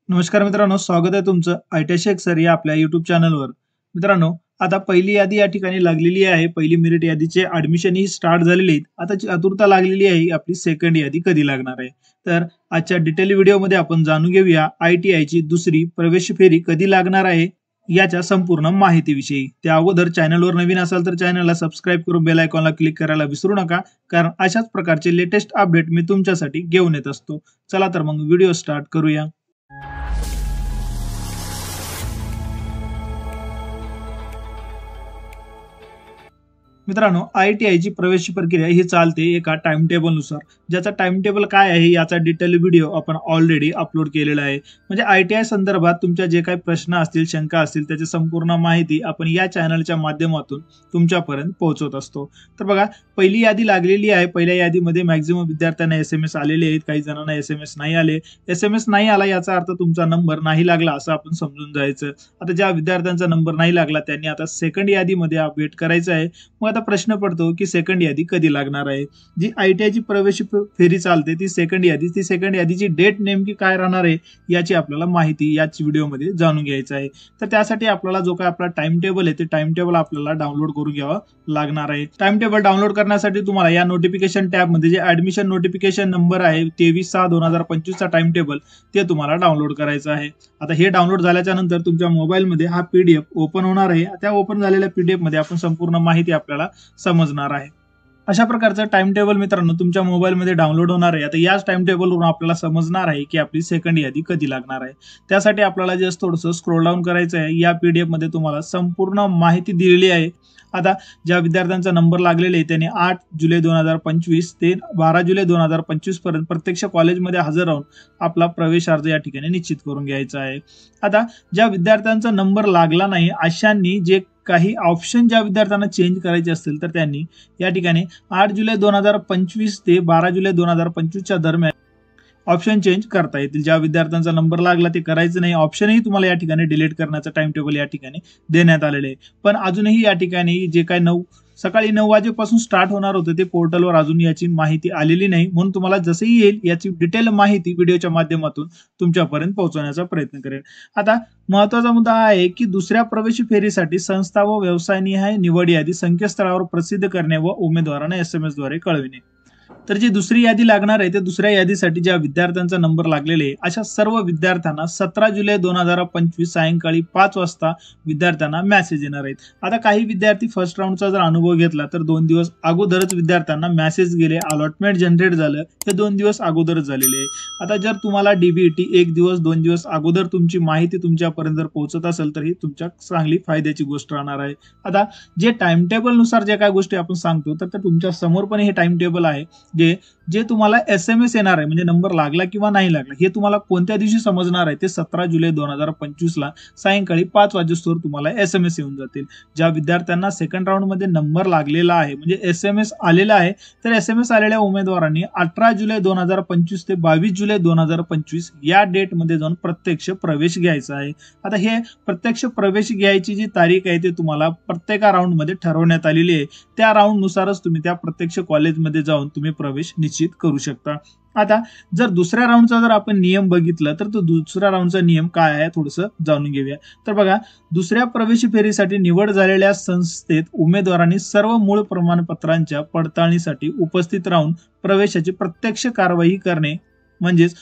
नमस्कार मित्रांनो, स्वागत आहे तुमचं आयटीशेक सर या आपल्या युट्यूब चॅनलवर. मित्रांनो, आता पहिली यादी या ठिकाणी लागलेली आहे. पहिली मेरिट यादीचे ॲडमिशन ही स्टार्ट झालेली आहेत. आता आतुरता लागलेली आहे आपली सेकंड यादी कधी लागणार आहे. तर आजच्या डिटेल व्हिडिओमध्ये आपण जाणून घेऊया आयटीआयची दुसरी प्रवेश फेरी कधी लागणार आहे याच्या संपूर्ण माहितीविषयी. त्या अगोदर चॅनलवर नवीन असाल तर चॅनलला सबस्क्राईब करून बेल आयकॉनला क्लिक करायला विसरू नका, कारण अशाच प्रकारचे लेटेस्ट अपडेट मी तुमच्यासाठी घेऊन येत असतो. चला तर मग व्हिडिओ स्टार्ट करूया. मित्रांनो, आयटीआयची प्रवेश प्रक्रिया ही चालते एका टाइम टेबलनुसार. ज्याचा टाइम टेबल काय आहे याचा डिटेल व्हिडिओ आपण ऑलरेडी अपलोड केलेला आहे. म्हणजे आयटीआय संदर्भात तुमच्या जे काही प्रश्न असतील, शंका असतील, त्याची संपूर्ण माहिती आपण या चॅनलच्या माध्यमातून तुमच्यापर्यंत पोहोचवत असतो. तर बघा, पहिली यादी लागलेली आहे. पहिल्या यादीमध्ये मॅक्झिमम विद्यार्थ्यांना एसएमएस आलेले आहेत, काही जणांना एसएमएस नाही आले. एसएमएस नाही आला याचा अर्थ तुमचा नंबर नाही लागला असं आपण समजून जायचं. आता ज्या विद्यार्थ्यांचा नंबर नाही लागला त्यांनी आता सेकंड यादीमध्ये अपडेट करायचं आहे. मग आता प्रश्न पडतो की सेकंड यादी कधी लागणार आहे. जी आयटीआयची प्रवेश फेरी चालते ती सेकंड यादीची डेट नेमकी काय राहणार आहे याची आपल्याला माहिती याच व्हिडिओमध्ये जाणून घ्यायचं आहे. तर त्यासाठी आपल्याला जो काय आपला टाइम टेबल आहे ते टाइम टेबल आपल्याला डाउनलोड करून घ्यावं लागणार आहे. टाइम टेबल डाउनलोड करण्यासाठी तुम्हाला या नोटिफिकेशन टॅब मध्ये जे ऍडमिशन नोटिफिकेशन नंबर आहे 23/6/2025 चा टाइम टेबल ते तुम्हाला डाउनलोड करायचं आहे. आता हे डाउनलोड झाल्याच्या नंतर तुमच्या मोबाईलमध्ये हा पीडीएफ ओपन होणार आहे. त्या ओपन झालेल्या पीडीएफ मध्ये आपण संपूर्ण माहिती आपल्याला समजणार आहे. अशा प्रकारचं टाइम टेबल मित्रांनो तुमच्या मोबाईलमध्ये डाउनलोड होणार आहे. आता याच टाइम टेबलवरून आपल्याला समजणार आहे की आपली सेकंड यादी कधी लागणार आहे. त्यासाठी आपल्याला जस्ट थोडंसं स्क्रोल डाऊन करायचं आहे. या पीडीएफ मध्ये तुम्हाला संपूर्ण माहिती दिलेली आहे. आता ज्या विद्यार्थ्यांचा नंबर लागलेले आहे त्यांनी 8 जुलै 2025 ते 12 जुलै 2025 पर्यंत प्रत्यक्ष कॉलेजमध्ये हजर राहून आपला प्रवेश अर्ज या ठिकाणी निश्चित करून घ्यायचा आहे. आता ज्या विद्यार्थ्यांचा नंबर लागला नाही अशांनी जे काही ऑप्शन ज्या विद्यार्थ्यांना चेंज करायचे असतील तर त्यांनी या ठिकाणी 8 जुलै 2025 ते 12 जुलै 2025 च्या दरम्यान ऑप्शन चेंज करता येतील. ज्या विद्यार्थ्यांचा नंबर लागला ते करायचं नाही. ऑप्शनही तुम्हाला या ठिकाणी डिलीट करण्याचं टाइम टेबल या ठिकाणी देण्यात आलेले आहे. पण अजूनही या ठिकाणी जे काय सकाळी 9 वाजेपासून स्टार्ट होणार होतं ते पोर्टलवर अजून याची माहिती आलेली नाही. म्हणून तुम्हाला जसंही येईल याची डिटेल माहिती व्हिडिओच्या माध्यमातून तुमच्यापर्यंत पोहोचवण्याचा प्रयत्न करेल. आता महत्वाचा मुद्दा हा आहे की दुसऱ्या प्रवेश फेरीसाठी संस्था व व्यवसायनिहाय निवड यादी संकेतस्थळावर प्रसिद्ध करणे व उमेदवारांना एसएमएस द्वारे कळविणे. तर जी दुसरी यादी लागणार आहे ते दुसऱ्या यादीसाठी ज्या विद्यार्थ्यांचा नंबर लागलेले आहे अशा सर्व विद्यार्थ्यांना 17 जुलै 2025 सायंकाळी 5 वाजता विद्यार्थ्यांना मेसेज येणार आहेत. आता काही विद्यार्थी फर्स्ट राऊंडचा जर अनुभव घेतला तर 2 दिवस अगोदरच विद्यार्थ्यांना मेसेज गेले, अलॉटमेंट जनरेट झालं, हे 2 दिवस अगोदरच झालेले आहे. आता जर तुम्हाला डीबीटी 1 दिवस 2 दिवस अगोदर तुमची माहिती तुमच्यापर्यंत जर पोहोचत असेल तर ही तुमच्या चांगली फायद्याची गोष्ट राहणार आहे. आता जे टाइम टेबल नुसार ज्या काही गोष्टी आपण सांगतो तर तुमच्या समोर पण हे टाइम टेबल आहे. जे तुम्हाला एसएमएस येणार आहे म्हणजे नंबर लागला किंवा नाही लागला हे तुम्हाला कोणत्या दिवशी समजणार आहे ते 17 जुलै 2025 ला सायंकाळी 5 वाजेस्तोवर तुम्हाला एसएमएस येऊन जातील. ज्या विद्यार्थ्यांना सेकंड राऊंड मध्ये नंबर लागलेला आहे म्हणजे एसएमएस आलेला आहे तर एसएमएस आलेल्या उमेदवारांनी 18 जुलै 2025 ते 22 जुलै 2025 या डेट मध्ये जाऊन प्रत्यक्ष प्रवेश घ्यायचा आहे. आता हे प्रत्यक्ष प्रवेश घ्यायची जी तारीख आहे ते तुम्हाला प्रत्येक राऊंड मध्ये ठरवण्यात आलेली आहे. त्या राऊंड नुसारच तुम्ही त्या प्रत्यक्ष कॉलेजमध्ये जाऊन तुम्ही प्रवेश निश्चित करू शकता. आता जर दुसऱ्या राऊंडचा जर आपण नियम बघितला तर तो दुसऱ्या राऊंडचा नियम काय आहे थोडंसं जाणून घेऊया. तर बघा, दुसऱ्या प्रवेश फेरीसाठी निवड झालेल्या संस्थेत उमेदवारांनी सर्व मूळ प्रमाणपत्रांच्या पडताळणीसाठी उपस्थित राहून प्रवेशाची प्रत्यक्ष कारवाई करणे म्हणजेच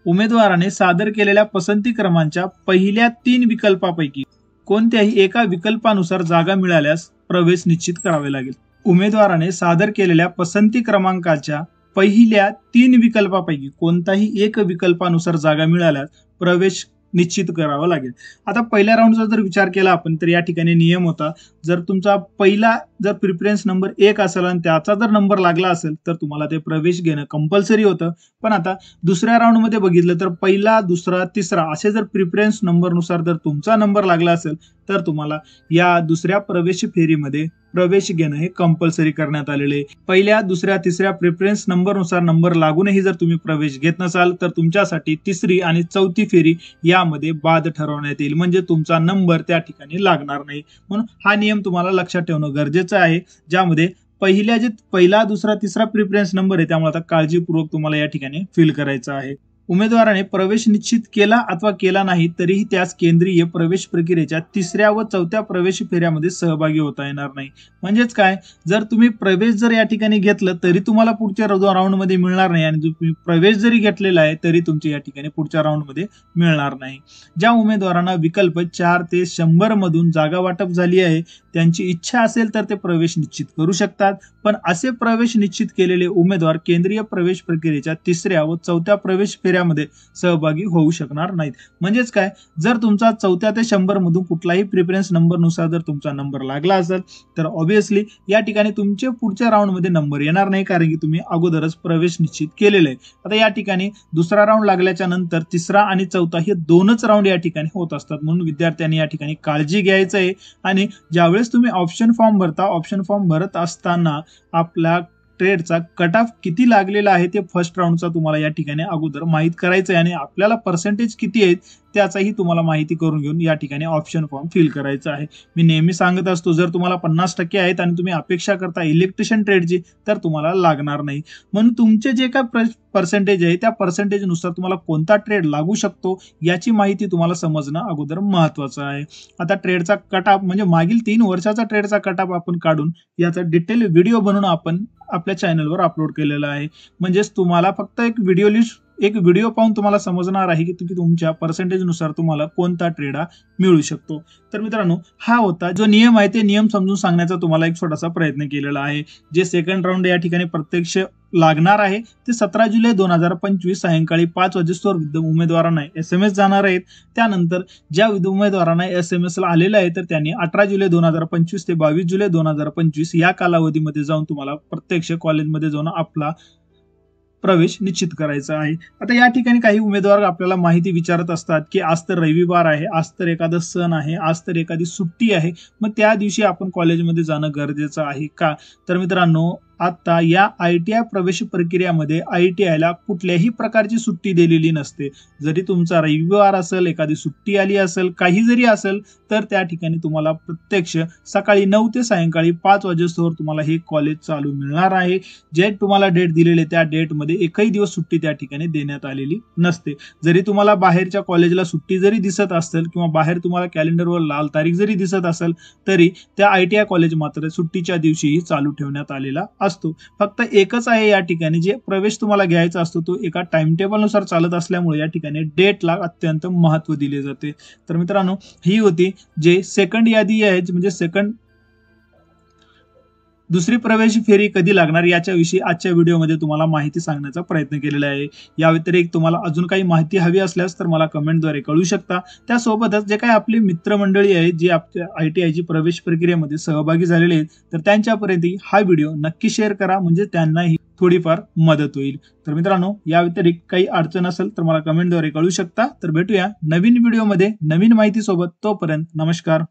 उमेदवाराने सादर केलेल्या पसंती क्रमांच्या पहिल्या 3 विकल्पापैकी कोणत्याही एका विकल्पानुसार जागा मिळाल्यास प्रवेश निश्चित करावे लागेल. उमेदवाराने सादर केलेल्या पसंती क्रमांकाच्या पहिल्या 3 विकल्पापैकी कोणताही एक विकल्पानुसार जागा मिळाल्यास प्रवेश निश्चित करावा लागेल. आता पहिल्या राऊंडचा जर विचार केला आपण तर या ठिकाणी नियम होता, जर तुमचा पहिला जर प्रिफरन्स नंबर 1 असेल आणि त्याचा जर नंबर लागला असेल तर तुम्हाला ते प्रवेश घेणं कंपल्सरी होतं. पण आता दुसऱ्या राऊंड मध्ये बघितलं तर पहिला, दुसरा, तिसरा असे जर प्रिफरन्स नंबर नुसार जर तुमचा नंबर लागला असेल तर तुम्हाला या दुसऱ्या प्रवेश फेरीमध्ये प्रवेश घेणं हे कंपल्सरी करण्यात आलेले आहे. पहिल्या, दुसऱ्या, तिसऱ्या प्रिफरन्स नंबरनुसार नंबर लागूनही जर तुम्ही प्रवेश घेत नसाल तर तुमच्यासाठी तिसरी आणि चौथी फेरी यामध्ये बाद ठरवण्यात येईल. म्हणजे तुमचा नंबर त्या ठिकाणी लागणार नाही. म्हणून हा नियम तुम्हाला लक्षात ठेवणं गरजेचं आहे. ज्यामध्ये पहिला, दुसरा, तिसरा प्रिफरन्स नंबर आहे त्यामुळे आता काळजीपूर्वक तुम्हाला या ठिकाणी फिल करायचं आहे. उमेदवाराने प्रवेश निश्चित केला अथवा केला नाही तरीही त्यास केंद्रीय प्रवेश प्रक्रियेच्या 3ऱ्या व 4थ्या प्रवेश फेऱ्यामध्ये सहभागी होता येणार नाही. म्हणजेच काय, जर तुम्ही प्रवेश जर या ठिकाणी घेतलं तरी तुम्हाला पुढच्या राऊंडमध्ये मिळणार नाही आणि तुम्ही प्रवेश जरी घेतलेला आहे तरी तुमच्या या ठिकाणी पुढच्या राऊंडमध्ये मिळणार नाही. ज्या उमेदवारांना विकल्प 4 ते 100 मधून जागा वाटप झाली आहे त्यांची इच्छा असेल तर ते प्रवेश निश्चित करू शकतात, पण असे प्रवेश निश्चित केलेले उमेदवार केंद्रीय प्रवेश प्रक्रियेच्या 3ऱ्या व 4थ्या प्रवेश फेऱ्यामध्ये सहभागी होऊ शकणार नाहीत. म्हणजेच काय, जर तुमचा 4 ते 100 मधून कुठलाही प्रिफरन्स नंबर नुसार जर तुमचा नंबर लागला असेल तर ऑब्व्हियसली या ठिकाणी तुमचे पुढच्या राऊंडमध्ये नंबर येणार नाही, कारण की तुम्ही अगोदरच प्रवेश निश्चित केलेले आहे. आता या ठिकाणी दुसरा राऊंड लागल्याच्या नंतर 3रा आणि 4था हे 2च राऊंड या ठिकाणी होत असतात. म्हणून विद्यार्थ्यांनी या ठिकाणी काळजी घ्यायचं आहे आणि ज्यावेळेस तुम्ही ऑप्शन फॉर्म भरता, ऑप्शन फॉर्म भरत असताना आपला ट्रेडचा कट ऑफ किती लागलेला आहे ते फर्स्ट राऊंडचा तुम्हाला या ठिकाणी अगोदर माहित करायचं आहे आणि आपल्याला पर्सेंटेज किती आहेत त्याचाही तुम्हाला माहिती करून घेऊन या ठिकाणी ऑप्शन फॉर्म फिल करायचा आहे. मी नेहमी सांगत असतो, जर तुम्हाला 50% आहेत आणि तुम्ही अपेक्षा करता इलेक्ट्रिशियन ट्रेडची तर तुम्हाला लागणार नाही. म्हणून तुमचे जे काय पर्सेंटेज आहे त्या पर्सेंटेज नुसार तुम्हाला कोणता ट्रेड लागू शकतो याची माहिती तुम्हाला समजणं अगोदर महत्वाचं आहे. आता ट्रेडचा कट ऑफ म्हणजे मागील 3 वर्षाचा ट्रेडचा कट ऑफ आपण काढून याचा डिटेल व्हिडिओ बनवून आपण आपल्या चॅनलवर अपलोड केलेला आहे. म्हणजेच तुम्हाला फक्त एक व्हिडिओ पाहून तुम्हाला समजणार आहे की तुमच्या पर्सेंटेज नुसार तुम्हाला कोणता ट्रेड मिळू शकतो. तर मित्रांनो, हा होता जो नियम आहे ते नियम समजून सांगण्याचा तुम्हाला एक छोटासा प्रयत्न केलेला आहे. जे सेकंड राऊंड या ठिकाणी प्रत्यक्ष लागणार आहे ते 17 जुलै 2025 सायंकाळी 5 वाजेस्तोवर उमेदवारांना SMS जाणार आहेत. त्यानंतर ज्या उमेदवारांना SMS आलेला आहे तर त्यांनी 18 जुलै 2025 ते 22 जुलै 2025 या कालावधीमध्ये जाऊन तुम्हाला प्रत्यक्ष कॉलेजमध्ये जाऊन आपला प्रवेश निश्चित करायचा आहे. आता या ठिकाणी काही उमेदवार आपल्याला माहिती विचारत असतात की आज तर रविवार आहे, आज तर एखादा सण आहे, आज तर एखादी सुट्टी आहे, मग त्या दिवशी आपण कॉलेजमध्ये जाणं गरजेचं आहे का? तर मित्रांनो, आता या ITI प्रवेश प्रक्रियेमध्ये ITI ला कुठल्याही प्रकारची सुट्टी दिलेली नसते. जरी तुमचा रविवार असेल, एखादी सुट्टी आली असेल, काही जरी असेल तर त्या ठिकाणी तुम्हाला प्रत्यक्ष सकाळी 9 ते सायंकाळी 5 वाजेस्तोवर तुम्हाला हे कॉलेज चालू मिळणार आहे. जे तुम्हाला डेट दिलेले त्या डेटमध्ये एकही दिवस सुट्टी त्या ठिकाणी देण्यात आलेली नसते. जरी तुम्हाला बाहेरच्या कॉलेजला सुट्टी जरी दिसत असेल किंवा बाहेर तुम्हाला कॅलेंडरवर लाल तारीख जरी दिसत असेल तरी त्या ITI कॉलेज मात्र सुट्टीच्या दिवशीही चालू ठेवण्यात आलेला असतो. फक्त एकच आहे या ठिकाणी, जे प्रवेश तुम्हाला घ्यायचा असतो तो एका टाइम टेबल नुसार चालत असल्यामुळे या ठिकाणी डेटला अत्यंत महत्त्व दिले जाते. तर मित्रांनो, ही होती जे सेकंड यादी आहे, म्हणजे दुसरी प्रवेश फेरी कधी लागणार याच्याविषयी आजच्या व्हिडिओमध्ये तुम्हाला माहिती सांगण्याचा प्रयत्न केलेला आहे. या व्यतिरिक्त तुम्हाला अजून काही माहिती हवी असल्यास तर मला कमेंटद्वारे कळू शकता. त्यासोबतच जे काही आपली मित्रमंडळी आहेत जे आपल्या ITI प्रवेश प्रक्रियेमध्ये सहभागी झालेले आहेत तर त्यांच्यापर्यंत हा व्हिडिओ नक्की शेअर करा, म्हणजे त्यांनाही थोडीफार मदत होईल. तर मित्रांनो, या व्यतिरिक्त काही अडचण असेल तर मला कमेंटद्वारे कळू शकता. तर भेटूया नवीन व्हिडिओमध्ये नवीन माहिती सोबत. तोपर्यंत नमस्कार.